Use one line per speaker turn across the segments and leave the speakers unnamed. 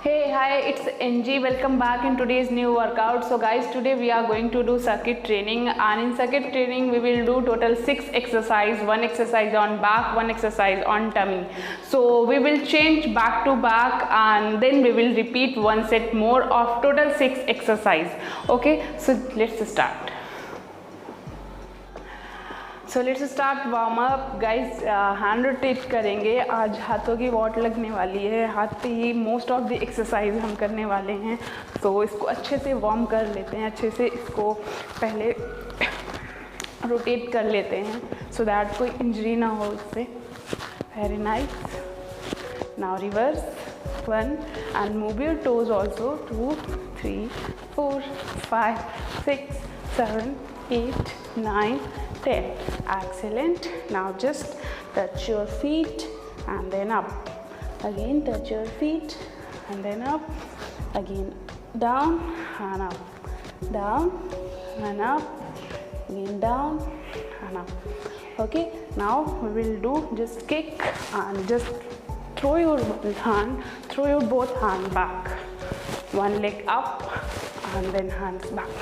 Hey, hi, it's NG. Welcome back in today's new workout. So guys, today we are going to do circuit training, and in circuit training we will do total 6 exercise, one exercise on back, one exercise on tummy. So we will change back to back and then we will repeat one set more of total 6 exercise. Okay, so let's start. So let's start warm up guys. Hand rotate करेंगे. आज हाथों की what लगने वाली है. हाथ पे ही most of the exercise हम करने वाले हैं. तो इसको अच्छे से वार्म कर लेते हैं. अच्छे से इसको पहले रोटेट कर लेते हैं सो दैट कोई इंजरी ना हो इससे. Very nice. Now reverse 1 and move your toes also. 2 3 4 5 6 7 8 9 10. Excellent. Now just touch your feet and then up. Again touch your feet and then up. Again down and up. Down and up. Again down and up. Okay, now we will do just kick and just throw your both hand back. One leg up and then hands back.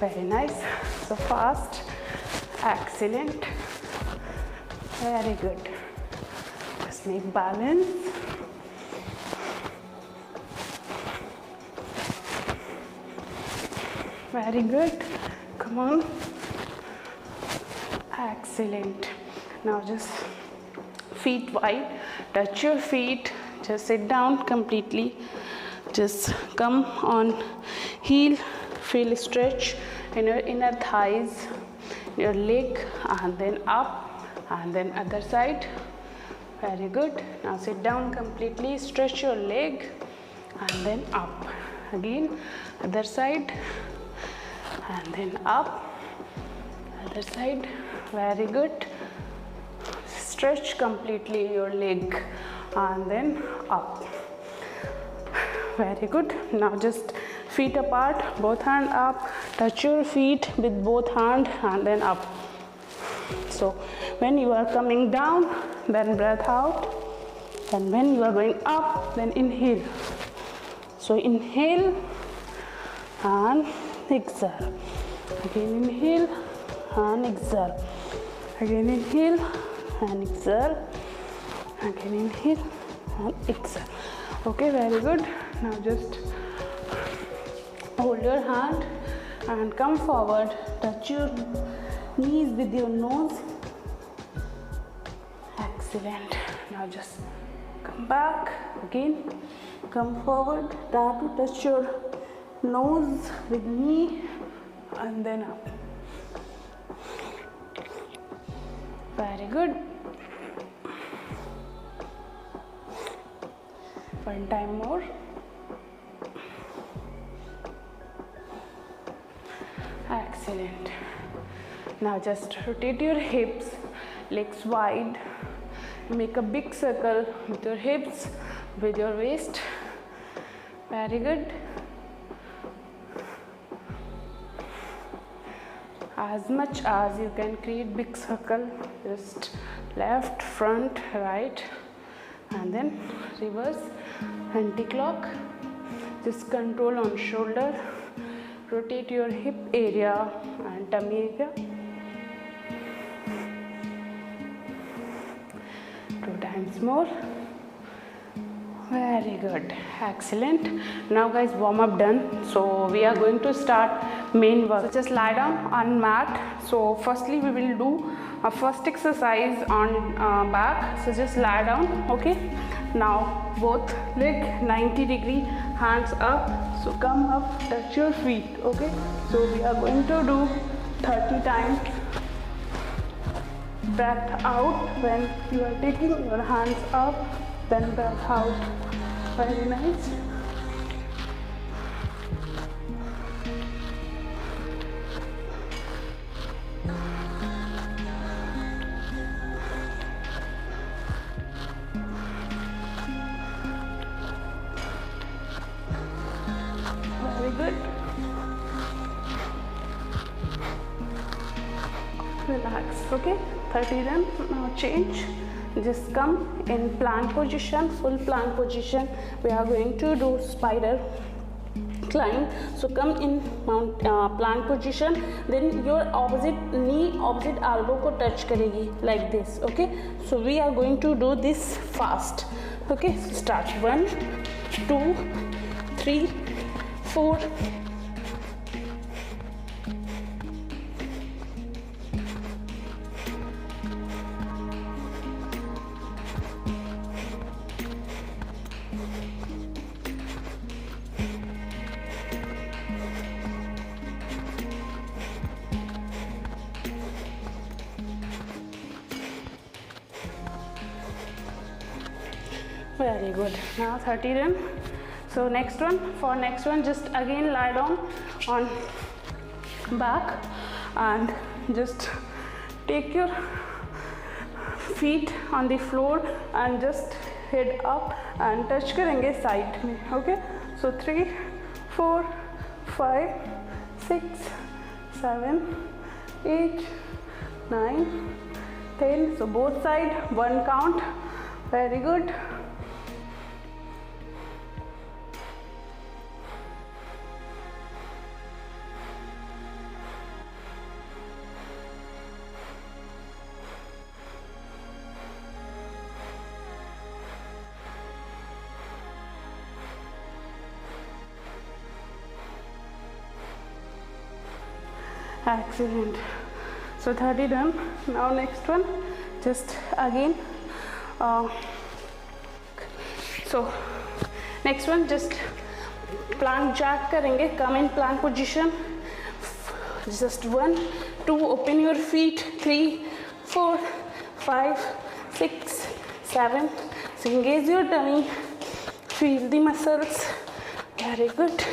Very nice. So fast. Excellent. Very good. Just make balance. Very good. Come on. Excellent. Now just feet wide. Touch your feet. Just sit down completely. Just come on heel. Feel stretch in your inner thighs. Your leg and then up and then other side. Very good. Now sit down completely. Stretch your leg and then up. Again other side and then up. Other side. Very good. Stretch completely your leg and then up. Very good. Now just feet apart, both hand up. Touch your feet with both hand and then up. So when you are coming down, then breath out, and when you are going up, then inhale. So inhale and exhale. Again inhale and exhale. Again inhale and exhale. Again inhale and exhale. Okay, very good. Now just hold your hand and come forward. Touch your knees with your nose. Excellent. Now just come back again. Come forward. Try to touch your nose with knee and then up. Very good. One time more. Excellent. Now just rotate your hips, legs wide. Make a big circle with your hips, with your waist. Very good. As much as you can create big circle, just left, front, right, and then reverse, anti-clock. Just control on shoulder. Rotate your hip area and tummy area. 2 times more. Very good. Excellent. Now guys, warm up done. So we are going to start main work. So just lie down on mat. So firstly we will do a first exercise on back. So just lie down. Okay. Now both leg 90 degree, hands up. So come up, touch your feet. Okay, so we are going to do 30 times. Breath out when you are taking your hands up, then breath out. Very nice. Very good. Relax. Okay, 30 done. Now change. just come in plank position, full plank position. We are going to do spider climb. So come in plank position, then your opposite knee opposite elbow को touch करेगी like this. Okay, so we are going to do this fast. Okay, so start 1 2 3 4. Very good. Now 30 done. So next one, just again lie down on back and just take your feet on the floor and just head up and touch करेंगे side में. Okay, so 3 4 5 6 7 8 9 10. So both side, one count. Very good. Excellent. So 30 done. Now next one, just again so next one, just plank jack करेंगे. Come in plank position. Just 1 2, open your feet. 3 4 5 6 7. So engage your tummy, feel the muscles. Very good.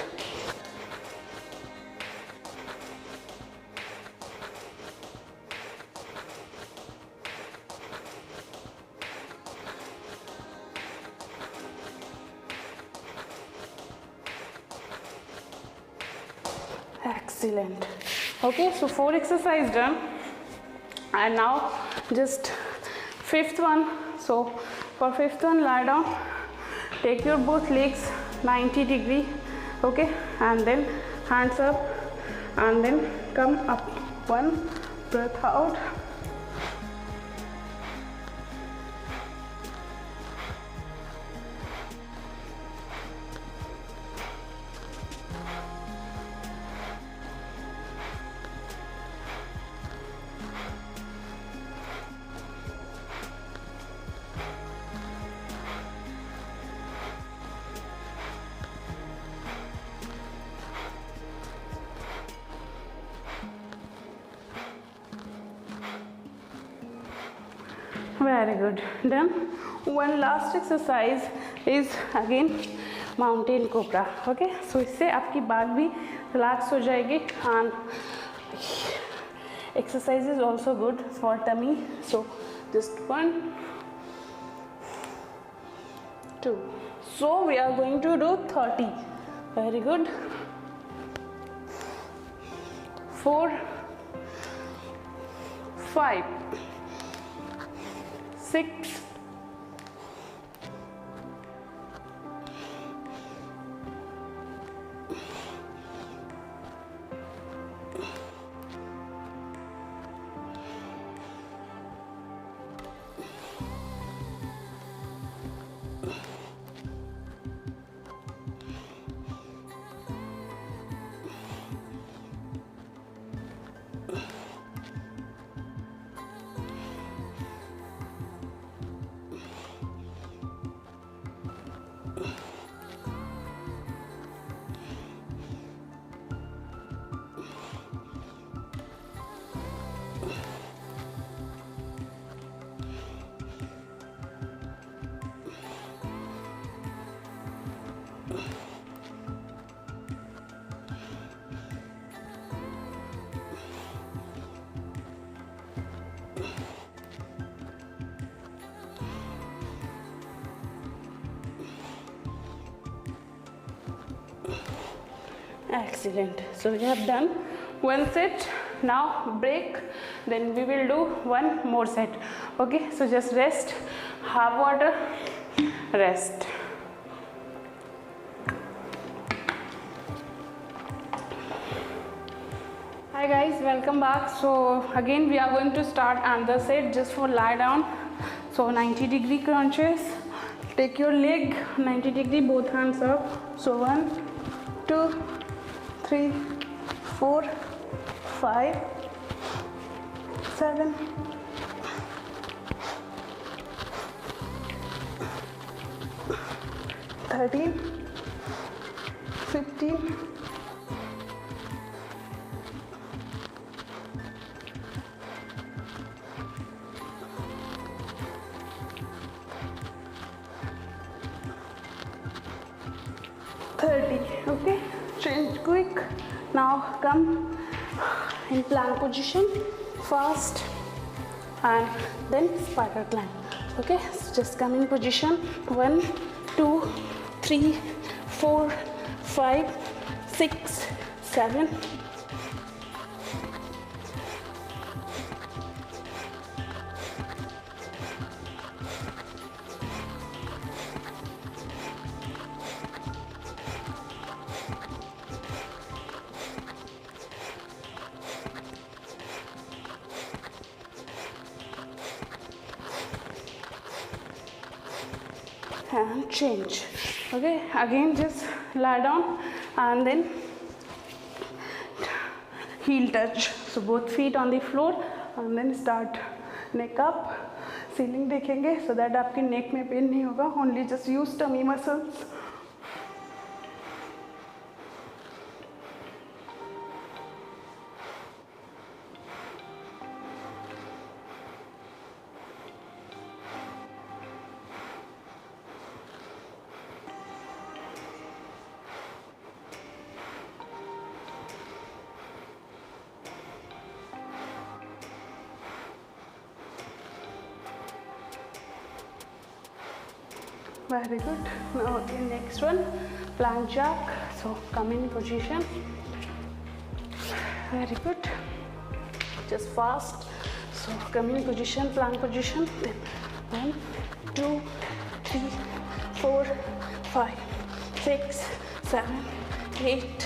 Excellent. Okay, so 4 exercise done, and now just 5th one. So for 5th one, lie down, take your both legs 90 degree. Okay, and then hands up and then come up. One breath out. Very good. Done. One last exercise is again mountain cobra. Okay, so इससे आपकी back भी relax हो जाएगी, and exercise is also good for tummy. So just 1 2. So we are going to do 30. Very good. 4 5 6 Excellent. So we have done one set. Now break, then we will do one more set. Okay, so just rest, have water, rest. Hi guys, welcome back. So again we are going to start another set just for lie down. So 90-degree crunches. Take your leg 90-degree, both hands up. So 1, 2, 3, 4, 5, 7, 13, 15, 30. Okay, change quick. Now come in plank position, fast, and then spider climb. Okay, so just come in position. 1, 2, 3, 4, 5, 6, 7. And change. Okay, again just lie down and then heel touch. So both feet on the floor and then start neck up. Ceiling देखेंगे so that आपकी neck में pain नहीं होगा. Only just use tummy muscles. Very good. Now again next one, plank jack. So come in position. Very good. Just fast. So come in position, plank position. Then 1, 2, 3, 4, 5, 6, 7, 8.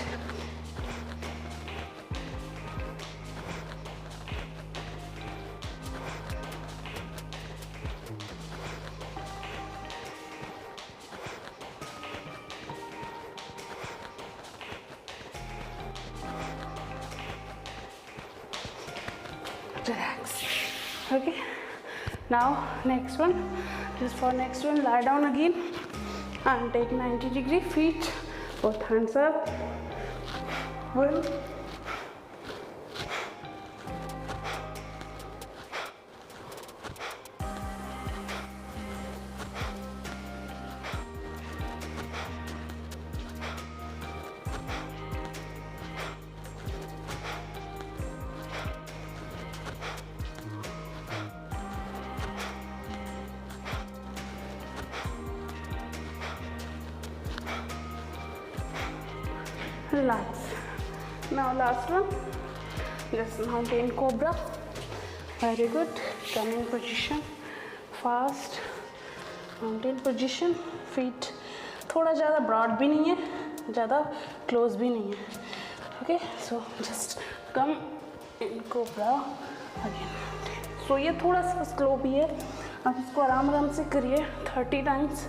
Relax. Okay, now next one, just for next one, lie down again and take 90-degree, feet both hands up. 1, relax. Now last one, just mountain cobra. Very good. Come in position, fast. Mountain position. Feet थोड़ा ज़्यादा broad भी नहीं है, ज़्यादा close भी नहीं है. Okay, so just come in cobra again. So ये थोड़ा सा slow भी है. आप इसको आराम आराम से करिए 30 times.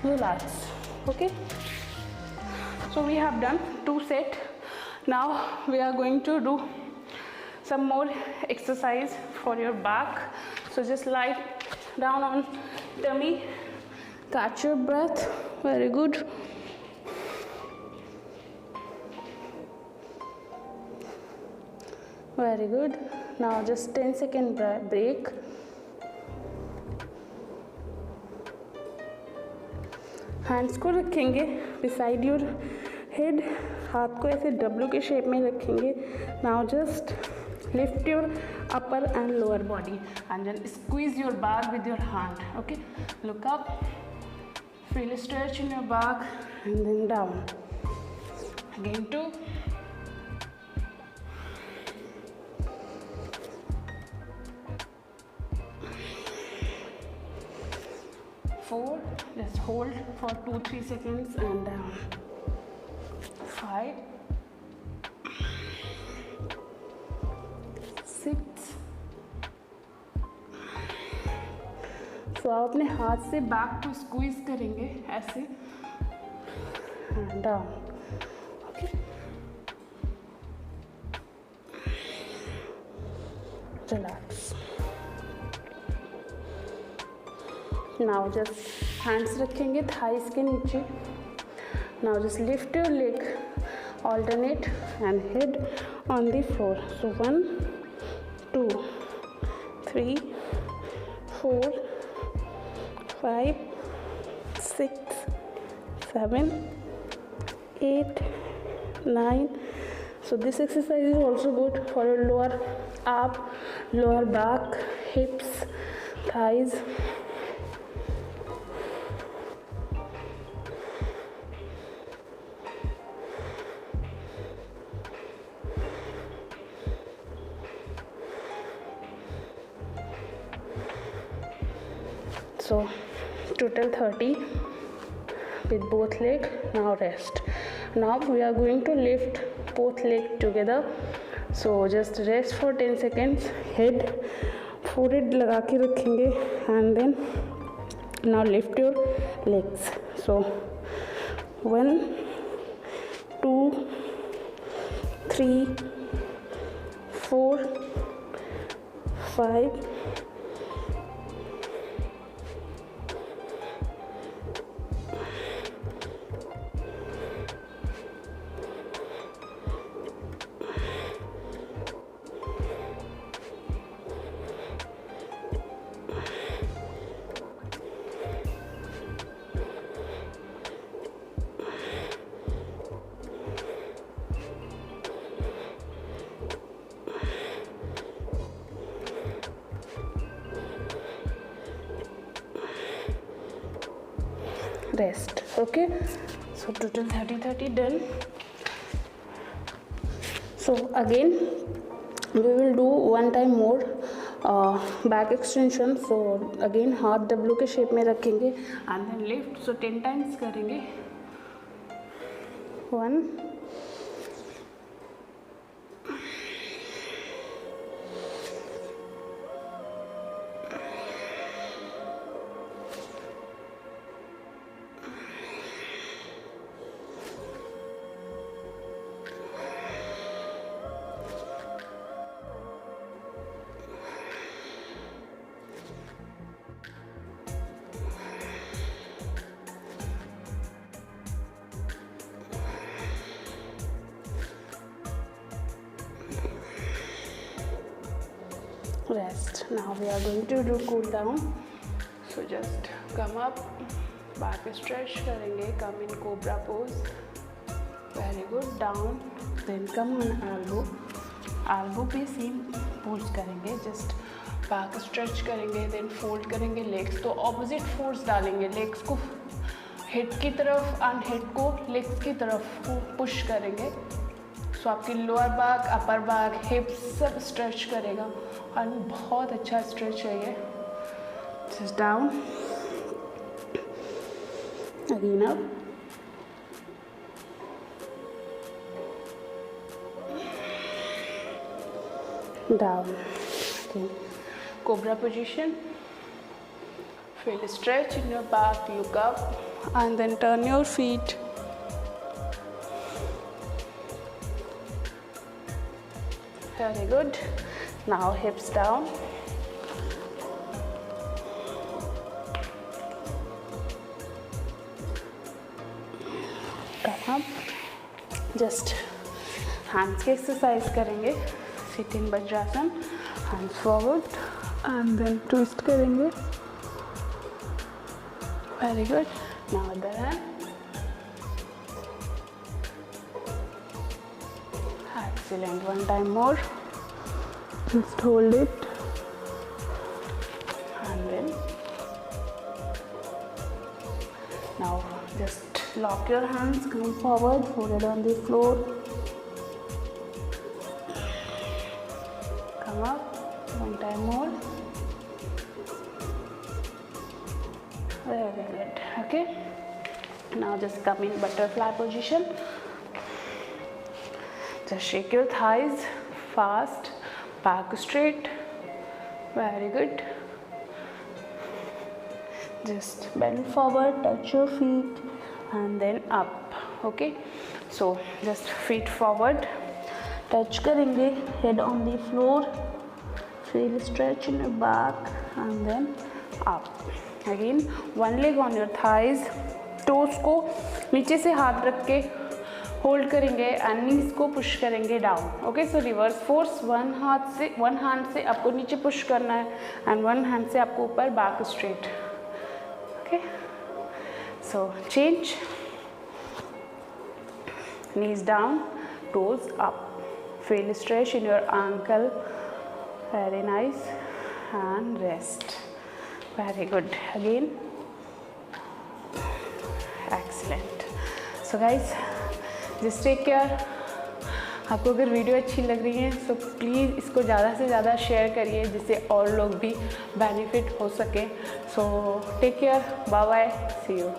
relax. Okay, so we have done 2 sets. Now we are going to do some more exercise for your back. So just lie down on tummy, catch your breath. Very good. Very good. Now just 10-second break. Hands को रखेंगे beside your head, हाथ को ऐसे W के shape में रखेंगे. Now just lift your upper and lower body and then squeeze your back with your hand. Okay, look up, feel a stretch in your back and then down. Again 2, 4, just hold for 2-3 seconds and down. 5, 6. तो आप अपने हाथ से back को squeeze करेंगे ऐसे down. Okay, relax. Now just hands रखेंगे thighs के नीचे. Now just lift your leg, alternate and head on the floor. So 1, 2, 3, 4, 5, 6, 7, 8, 9. So this exercise is also good for your lower arm, lower back, hips, thighs. So total 30 with both leg. Now rest. Now we are going to lift both leg together. So just rest for 10 seconds. Head forehead लगा के रखेंगे and then now lift your legs. So 1, 2, 3, 4, 5, rest. Okay, so total 30 done. So again we will do one time more back extension. So again हाथ W के shape में रखेंगे and then lift. So 10 times करेंगे. 1, rest. Now we are going to do cool down. So just come up, back stretch करेंगे, come in cobra pose. Very good. Down, then come on elbow. Elbow पे same pose करेंगे. Just back stretch करेंगे, then fold करेंगे legs. तो opposite force डालेंगे, legs को head की तरफ and head को legs की तरफ push करेंगे. सो आपकी लोअर बैक, अपर बैक, हिप्स सब स्ट्रेच करेगा और बहुत अच्छा स्ट्रेच है ये. Just down, again up, down, again cobra position. Feel stretch in your back, look up, and then turn your feet. Very good. Now hips down. Come up. Just hands की exercise करेंगे. Sitting Vajrasan. Hands forward and then twist करेंगे. Very good. Now other hand. Excellent. One time more. Just hold it. And then now just lock your hands, come forward, hold it on the floor. Come up. One time more. Very good. Okay. Now just come in butterfly position. Just shake your thighs fast, back straight. Very good. Just bend forward, touch your feet and then up. Okay. So just feet forward, touch करेंगे, head on the floor. Feel stretch in your back and then up. Again, one leg on your thighs. Toes को नीचे से हाथ रख के hold करेंगे and नीज को push करेंगे डाउन. ओके. सो रिवर्स फोर्स. वन हैंड से आपको नीचे पुश करना है एंड वन हैंड से आपको ऊपर, back straight. Okay. So change. Knees down, toes up. Feel stretch in your ankle. Very nice. And rest. Very good. Again. Excellent. So guys, just take care. आपको अगर video अच्छी लग रही है तो प्लीज़ इसको ज़्यादा से ज़्यादा शेयर करिए जिससे और लोग भी बेनिफिट हो सके. So take care. Bye bye. See you.